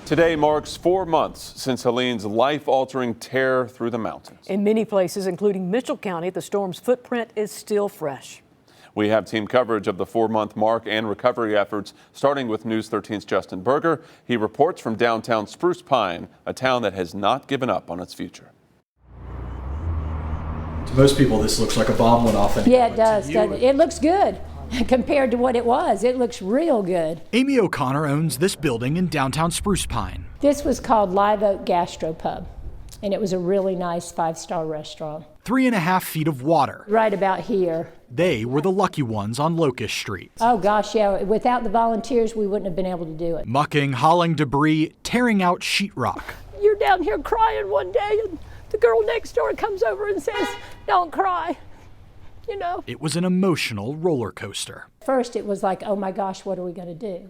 Today marks 4 months since Helene's life-altering tear through the mountains. In many places, including Mitchell County, the storm's footprint is still fresh. We have team coverage of the 4-month mark and recovery efforts, starting with News 13's Justin Berger. He reports from downtown Spruce Pine, a town that has not given up on its future. To most people, this looks like a bomb went off. Yeah, it does, doesn't it? It looks good compared to what it was. It looks real good. Amy O'Connor owns this building in downtown Spruce Pine. This was called Live Oak Gastropub, and it was a really nice 5-star restaurant. 3.5 feet of water. Right about here. They were the lucky ones on Locust Street. Oh gosh, yeah, without the volunteers, we wouldn't have been able to do it. Mucking, hauling debris, tearing out sheetrock. You're down here crying one day, and the girl next door comes over and says, "Don't cry," you know. It was an emotional roller coaster. First, it was like, oh my gosh, what are we going to do?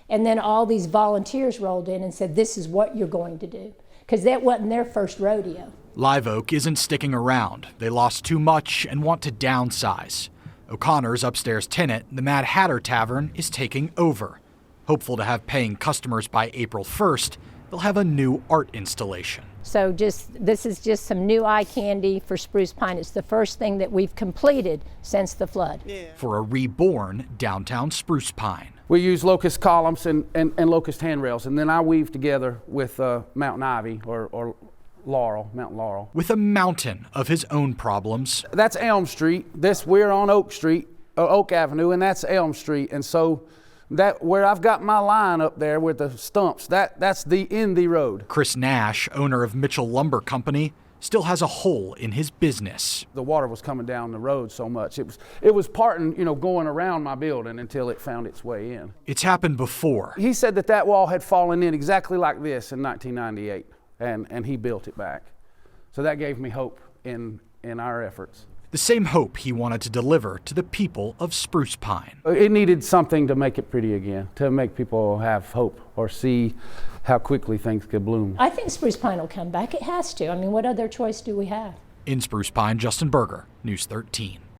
And then all these volunteers rolled in and said, this is what you're going to do, because that wasn't their first rodeo. Live Oak isn't sticking around. They lost too much and want to downsize. O'Connor's upstairs tenant, the Mad Hatter Tavern, is taking over. Hopeful to have paying customers by April 1st, they'll have a new art installation. So this is just some new eye candy for Spruce Pine. It's the first thing that we've completed since the flood. For a reborn downtown Spruce Pine. We use locust columns and locust handrails, and then I weave together with mountain ivy or laurel, mountain laurel. With a mountain of his own problems. That's Elm Street. We're on Oak Street, Oak Avenue, and that's Elm Street. And so that where I've got my line up there with the stumps, that's the road. Chris Nash, owner of Mitchell Lumber Company, still has a hole in his business. The water was coming down the road so much. It was parting, going around my building until it found its way in. It's happened before. He said that wall had fallen in exactly like this in 1998. And he built it back. So that gave me hope in our efforts. The same hope he wanted to deliver to the people of Spruce Pine. It needed something to make it pretty again, to make people have hope or see how quickly things could bloom. I think Spruce Pine will come back. It has to. I mean, what other choice do we have? In Spruce Pine, Justin Berger, News 13.